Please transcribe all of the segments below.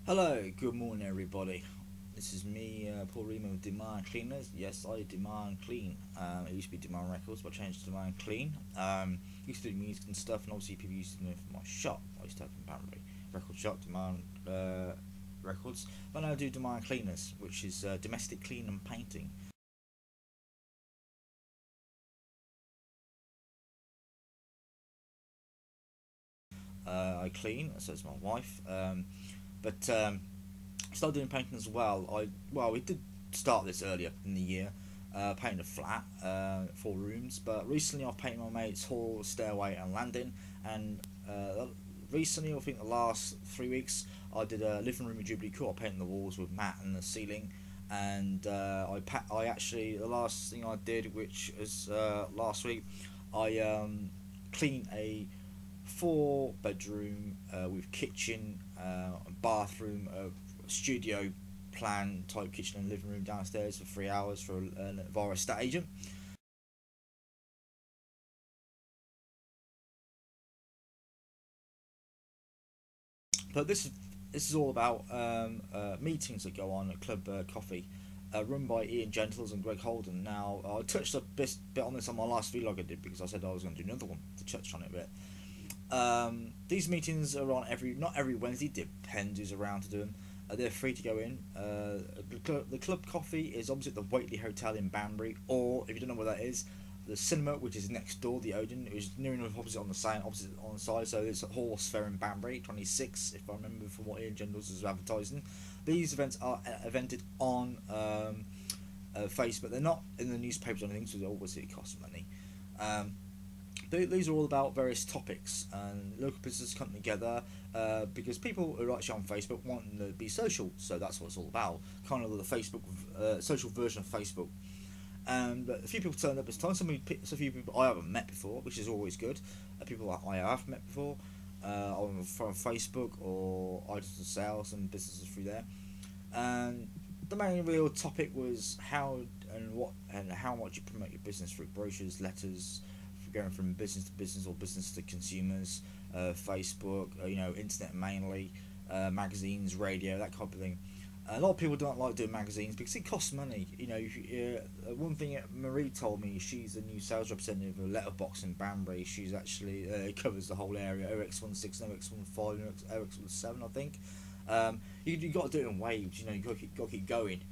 Hello, good morning everybody. This is me, Paul Remo of Demand Cleaners. Yes, I demand clean. It used to be Demand Records, but I changed to Demand Clean. Used to do music and stuff, and obviously people used to know from my shop. I used to have in Banbury record shop, Demand Records. But now I do Demand Cleaners, which is domestic clean and painting. I clean, so it's my wife. But started doing painting as well. We did start this earlier in the year, painting a flat, 4 rooms. But recently, I've painted my mate's hall, stairway, and landing. And recently, I think the last 3 weeks, I did a living room with Jubilee Court. I painted the walls with matte and the ceiling. And I actually the last thing I did, which was last week, I cleaned a 4 bedroom with kitchen, bathroom, studio plan type kitchen and living room downstairs for 3 hours for via a estate agent. But this is all about meetings that go on at Club Coffee, run by Ian Gentles and Greg Holden. Now I touched a bit on this on my last vlog I did because I said I was going to do another one to touch on it a bit. These meetings are on not every Wednesday, depends who's around to do them. They're free to go in. The Club Coffee is opposite the Waitley Hotel in Banbury, or if you don't know where that is, the cinema, which is next door, the Odeon, it was near enough opposite on the side, opposite on the side. So it's a horse fair in Banbury, 26, if I remember from what Ian Gendals was advertising. These events are evented on Facebook. They're not in the newspapers or anything, so obviously it costs money. Um, these are all about various topics, and local businesses come together because people who are actually on Facebook want to be social, so that's what it's all about. Kind of the Facebook social version of Facebook. And a few people turned up this time. So few people I haven't met before, which is always good. People that I have met before, from Facebook, or I just sell some businesses through there. And the main real topic was how much you promote your business through brochures, letters, going from business to business or business to consumers, Facebook, internet mainly, magazines, radio, that type of thing. A lot of people don't like doing magazines because it costs money. One thing that Marie told me, she's a new sales representative of Letterbox in Banbury. She's actually covers the whole area, OX16, OX15, OX17, I think. You got to do it in waves. You got to keep going.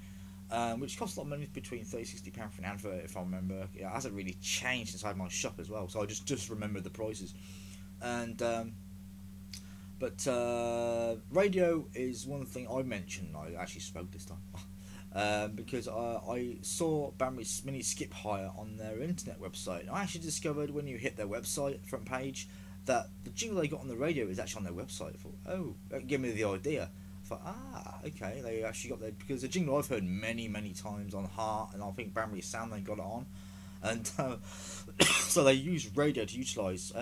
Which costs a lot of money, between £30–60 for an advert, if I remember. It hasn't really changed since I had my shop as well, so I just remembered the prices. And but radio is one thing I mentioned. I actually spoke this time because I saw Banbury's Mini Skip Hire on their internet website. I actually discovered when you hit their website front page that the jingle they got on the radio is actually on their website. I thought, oh, that gave me the idea. I thought, okay, they actually got there because the jingle I've heard many times on Heart, and I think Banbury Sound they got it on, and so they use radio to utilise.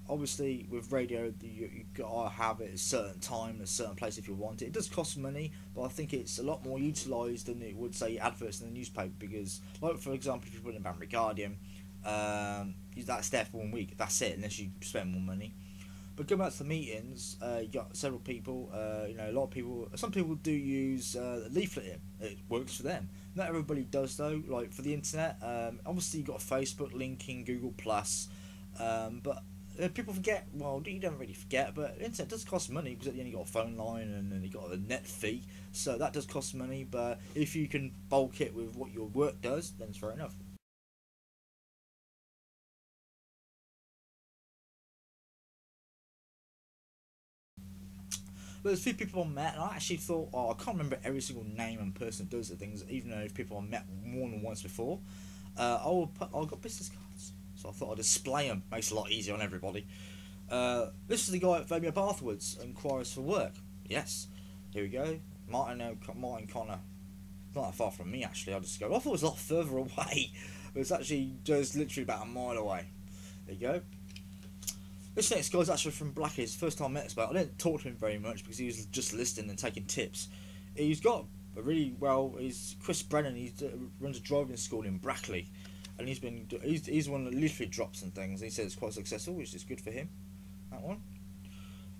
Obviously with radio you got to have it at a certain time, a certain place if you want it. It does cost money, but I think it's a lot more utilised than it would say adverts in the newspaper. Because, like for example, if you put in Banbury Guardian, that's there for 1 week. That's it, unless you spend more money. But going back to the meetings, you got several people. A lot of people. Some people do use leafleting. It works for them. Not everybody does though. Like for the internet, obviously you got Facebook, LinkedIn, Google Plus, but people forget. Well, you don't really forget, but the internet does cost money because you only got a phone line and then you got a net fee, so that does cost money. But if you can bulk it with what your work does, then it's fair enough. But there's a few people I met, and I actually thought, I can't remember every single name and person that does the things, even though people I met more than once before. I got business cards, so I thought I'd display them. Makes it a lot easier on everybody. This is the guy at Vamia Bathwards, inquires for work. Yes, here we go. Martin Connor. Not that far from me actually. I just go. I thought it was a lot further away, but it's actually just literally about a mile away. There you go. This next guy's actually from Blackheath. First time I met this, but I didn't talk to him very much because he was just listening and taking tips. He's got a really well. He's Chris Brennan. He runs a driving school in Brackley, and he's one that literally drops and things. He says it's quite successful, which is good for him. That one.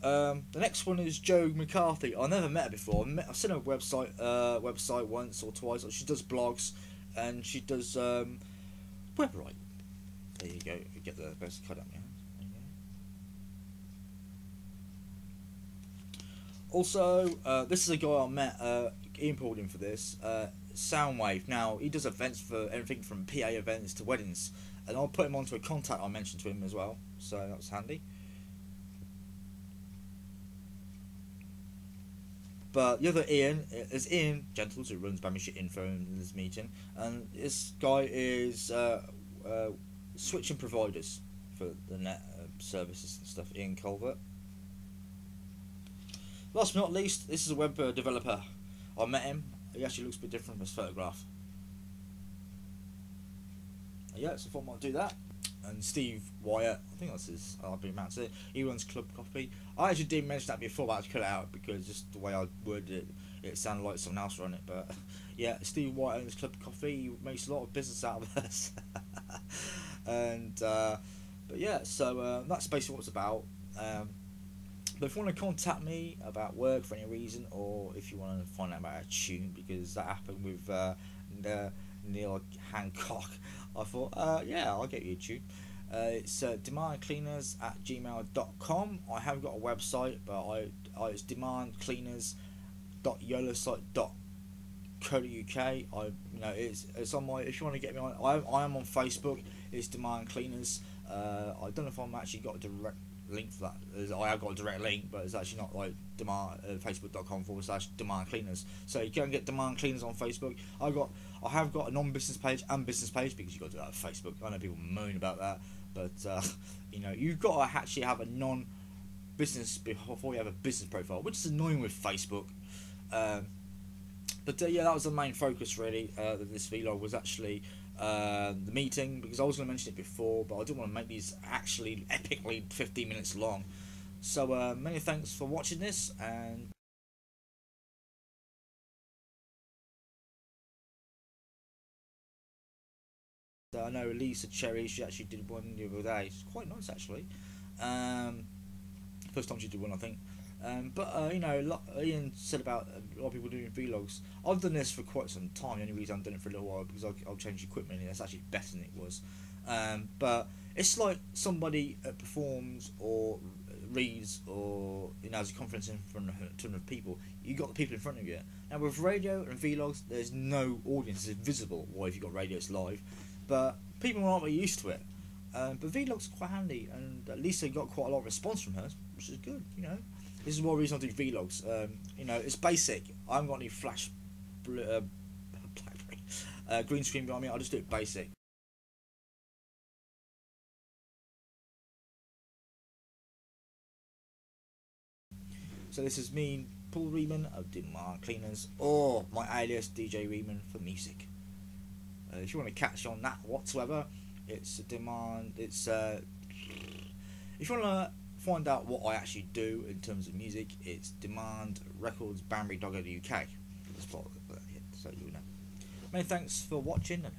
The next one is Joe McCarthy. I never met her before. I've seen her website once or twice. She does blogs, and she does web write. There you go. You get the best cut up my hands. There you go. Also, this is a guy I met. Ian pulled in for this. Soundwave. Now he does events for everything from PA events to weddings, and I'll put him onto a contact I mentioned to him as well. So that was handy. But the other Ian is Ian Gentles, who runs Banbury Info in this meeting, and this guy is switching providers for the net services and stuff. Ian Colvert. Last but not least, this is a web developer. I met him. He actually looks a bit different from his photograph. Yeah, so I thought I might do that. And Steve Wyatt, I think that's his. I'll be mad to it. He runs Club Coffee. I actually didn't mention that before, but I had to cut it out because just the way I worded it, it sounded like someone else run it. But yeah, Steve Wyatt owns Club Coffee. He makes a lot of business out of us. And but yeah, so that's basically what it's about. But if you want to contact me about work for any reason, or if you want to find out about a tune, because that happened with Neil Hancock, I thought, yeah, I'll get you a tune. It's demandcleaners@gmail.com. I haven't got a website, but it's demandcleaners.yolorsite.co.uk. It's on my. If you want to get me on, I am on Facebook. It's Demand Cleaners. I don't know if I'm actually got a direct link for that. I have got a direct link, but it's actually not like facebook.com/demand cleaners. So you can get Demand Cleaners on Facebook. I have got a non-business page and business page, because you've got to do that on Facebook. I know people moan about that, but you've got to actually have a non-business before you have a business profile, which is annoying with Facebook. But yeah, that was the main focus really. This vlog was actually the meeting, because I was going to mention it before, but I didn't want to make these actually epically 15 minutes long. So many thanks for watching this, and I know Lisa Cherry, she actually did one the other day. It's quite nice actually. First time she did one, I think. But Ian said about a lot of people doing vlogs. I've done this for quite some time. The only reason I've done it for a little while because I'll change equipment, and it's actually better than it was. But it's like somebody performs or reads or has a conference in front of a ton of people. You got the people in front of you. Now with radio and vlogs, there's no audience. It's visible. Why, if you got radio, it's live, but people aren't really used to it. But vlogs are quite handy, and at least they got quite a lot of response from her, which is good. This is one reason I do vlogs. It's basic. I haven't got any flash Blackberry green screen behind me. I just do it basic. So this is me, Paul Reeman of Demand Cleaners, or my alias DJ Reeman for music. If you want to catch on that whatsoever, it's a demand. It's if you want to find out what I actually do in terms of music, it's Demand Records Banbury.co.uk. So you know. Many thanks for watching, and